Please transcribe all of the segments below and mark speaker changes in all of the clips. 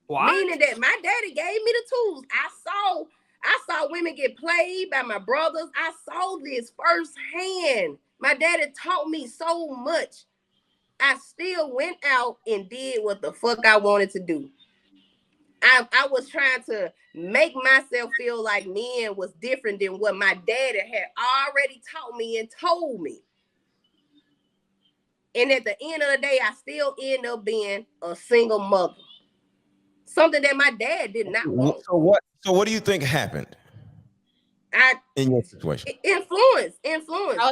Speaker 1: What?
Speaker 2: Meaning that my daddy gave me the tools. I saw women get played by my brothers. I saw this firsthand. My daddy taught me so much. I still went out and did what the fuck I wanted to do. I was trying to make myself feel like men was different than what my daddy had already taught me and told me. And at the end of the day, I still end up being a single mother. Something that my dad did not want.
Speaker 3: So what do you think happened
Speaker 2: I
Speaker 3: in your situation?
Speaker 2: influence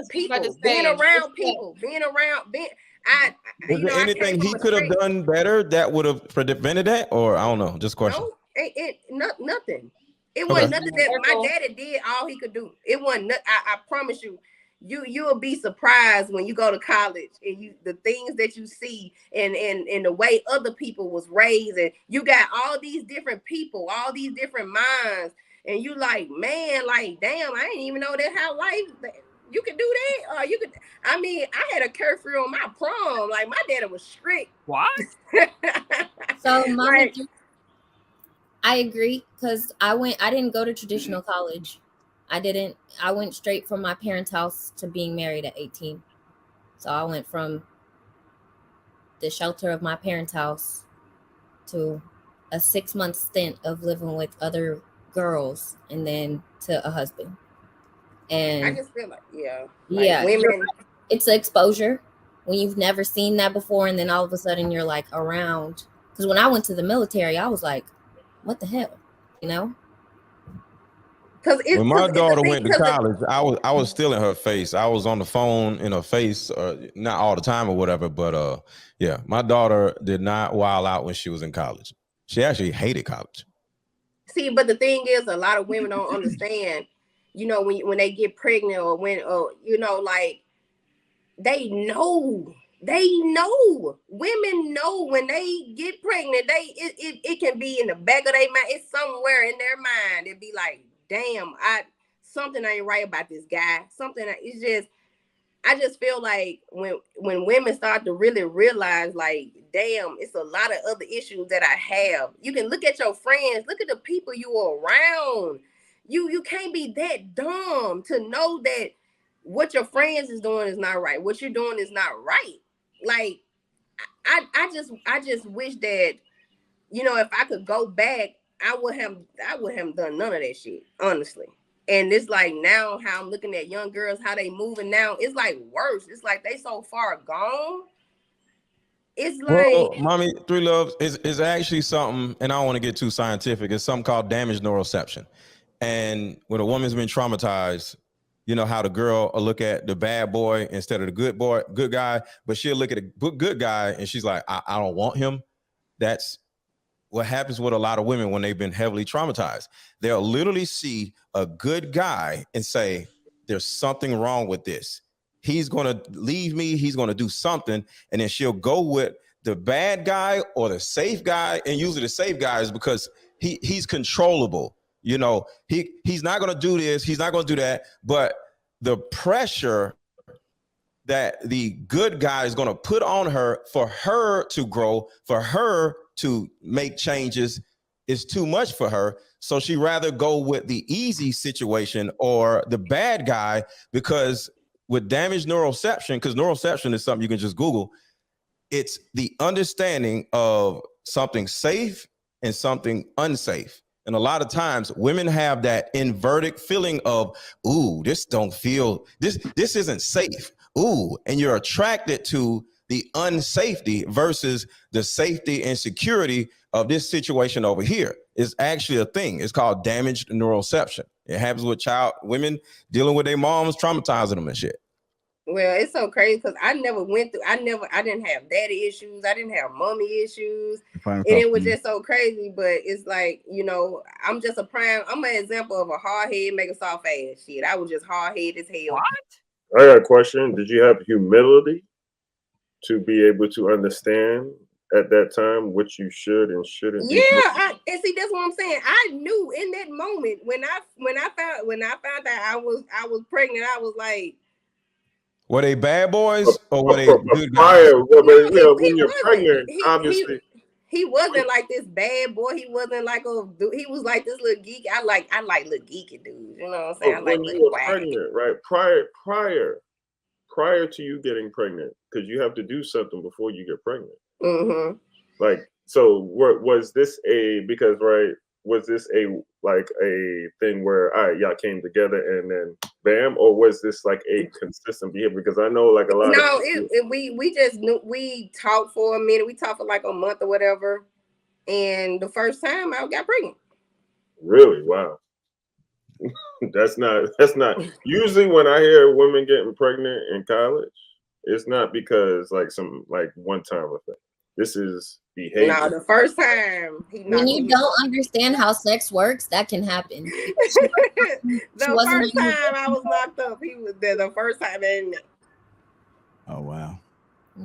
Speaker 2: people, being around people,
Speaker 3: Is there
Speaker 2: I came
Speaker 3: anything
Speaker 2: from
Speaker 3: he
Speaker 2: a
Speaker 3: could have
Speaker 2: street.
Speaker 3: done better that would have prevented that, or I don't know, just question.
Speaker 2: No, nothing. It
Speaker 3: Okay.
Speaker 2: wasn't nothing that my daddy did all he could do. It wasn't. I promise you, you'll be surprised when you go to college and the things that you see and the way other people was raised, and you got all these different people, all these different minds, and you like, man, like, damn, I didn't even know that how life. You could do that, or you could. I mean, I had a curfew on my prom. Like my daddy was strict.
Speaker 1: What?
Speaker 4: So, Mama,
Speaker 2: Like,
Speaker 4: I agree, because I didn't go to traditional college. I went straight from my parents' house to being married at 18. So I went from the shelter of my parents' house to a 6-month stint of living with other girls, and then to a husband. And
Speaker 2: I just feel like,
Speaker 4: women, it's exposure when you've never seen that before, and then all of a sudden you're like around. Because when I went to the military, I was like, what the hell, you know?
Speaker 3: When my daughter went to college, I was still in her face. I was on the phone in her face, not all the time or whatever, but yeah, my daughter did not wild out when she was in college. She actually hated college.
Speaker 2: See, but the thing is, a lot of women don't understand, you know, when they get pregnant, or when, you know, like, they know women know when they get pregnant. It can be in the back of their mind. It's somewhere in their mind. It'd be like, damn, something ain't right about this guy. It's just, I just feel like when women start to really realize, like, damn, it's a lot of other issues that I have. You can look at your friends, look at the people you are around. You can't be that dumb to know that what your friends is doing is not right. What you're doing is not right. Like, I just wish that, you know, if I could go back, I would have done none of that shit, honestly. And it's like, now how I'm looking at young girls, how they moving now, it's like worse. It's like they so far gone. It's like,
Speaker 3: well, Mommy, Three Loves is actually something, and I don't want to get too scientific. It's something called damaged neuroception. And when a woman's been traumatized, you know how the girl will look at the bad boy instead of the good guy, but she'll look at the good guy and she's like, I don't want him. That's what happens with a lot of women when they've been heavily traumatized. They'll literally see a good guy and say, there's something wrong with this. He's going to leave me. He's going to do something. And then she'll go with the bad guy or the safe guy. And usually the safe guy is because he's controllable. You know, he's not going to do this. He's not going to do that. But the pressure that the good guy is going to put on her for her to grow, for her to make changes, is too much for her. So she rather go with the easy situation or the bad guy, because with damaged neuroception, because neuroception is something you can just Google, it's the understanding of something safe and something unsafe. And a lot of times women have that inverted feeling of, ooh, this isn't safe. Ooh, and you're attracted to the unsafety versus the safety and security of this situation over here. Is actually a thing. It's called damaged neuroception. It happens with women dealing with their moms traumatizing them and shit.
Speaker 2: Well, it's so crazy because I didn't have daddy issues. I didn't have mommy issues. And it was just so crazy. But it's like, you know, I'm an example of a hard head make a soft ass shit. I was just hard headed as hell.
Speaker 1: What?
Speaker 5: I got a question. Did you have humility to be able to understand at that time what you should and shouldn't do?
Speaker 2: Yeah, and see, that's what I'm saying. I knew in that moment when I found out I was pregnant, I was like,
Speaker 3: were they bad boys or were they good guys?
Speaker 5: When you're pregnant, obviously.
Speaker 2: he wasn't like this bad boy. He wasn't like he was like this little geek. I like little geeky dudes. You know what I'm saying? I like
Speaker 5: when you
Speaker 2: little
Speaker 5: were pregnant, right? Prior to you getting pregnant, because you have to do something before you get pregnant.
Speaker 2: Mm-hmm.
Speaker 5: Like, so was this because was this a thing where all right, y'all came together and then bam, or was this like a consistent behavior? Because I know like a lot of people,
Speaker 2: we just knew, we talked for a minute. We talked for like a month or whatever, and the first time I got pregnant.
Speaker 5: Really? Wow. that's not usually when I hear women getting pregnant in college, it's not because like some like one time effect. This is behavior.
Speaker 2: No, the first time
Speaker 4: when you don't understand how sex works, that can happen.
Speaker 2: The first time I was locked up, he was there. The first time, and
Speaker 1: oh wow.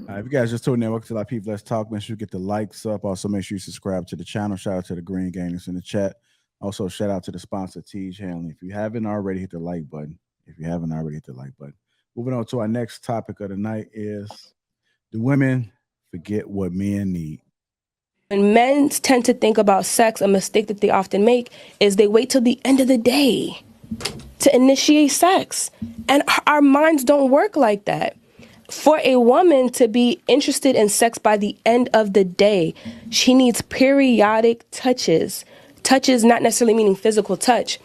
Speaker 1: If you guys just tuning in, welcome to Lapeef Let's Talk. Make sure you get the likes up. Also, make sure you subscribe to the channel. Shout out to the Green Gamers in the chat. Also, shout out to the sponsor, Tej Hanley. If you haven't already, hit the like button. Moving on to our next topic of the night is, do women forget what men need?
Speaker 6: When men tend to think about sex, a mistake that they often make is they wait till the end of the day to initiate sex. And our minds don't work like that. For a woman to be interested in sex by the end of the day, she needs periodic touches. Touches not necessarily meaning physical touch,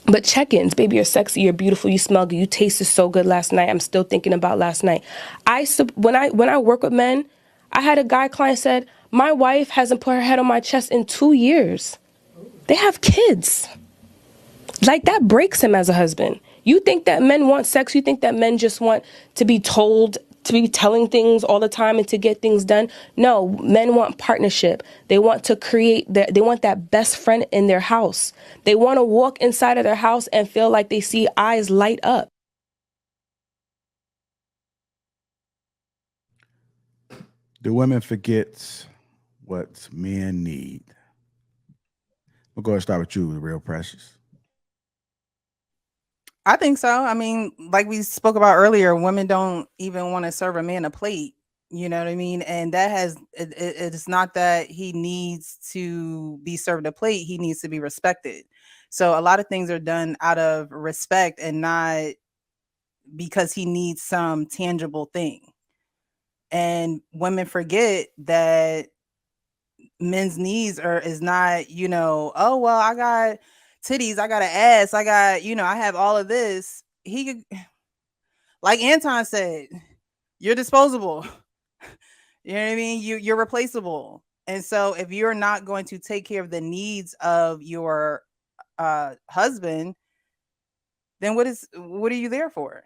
Speaker 6: but check-ins. Baby, you're sexy, you're beautiful, you smell good, you tasted so good last night. I'm still thinking about last night. When I work with men, I had a guy client said, my wife hasn't put her head on my chest in 2 years. They have kids. Like, that breaks him as a husband. You think that men want sex? You think that men just want to be told, to be telling things all the time and to get things done? No, men want partnership. They want to they want that best friend in their house. They want to walk inside of their house and feel like they see eyes light up.
Speaker 1: Do women forget what men need? We'll go and start with you, the Real Precious.
Speaker 7: I think so. I mean, like we spoke about earlier, women don't even want to serve a man a plate. You know what I mean? And that it's not that he needs to be served a plate. He needs to be respected. So a lot of things are done out of respect and not because he needs some tangible thing. And women forget that men's needs is not, oh, well, I got titties, I got an ass, I got, I have all of this. He could, like Anton said, you're disposable. You know what I mean? You're replaceable. And so if you're not going to take care of the needs of your husband, then what are you there for?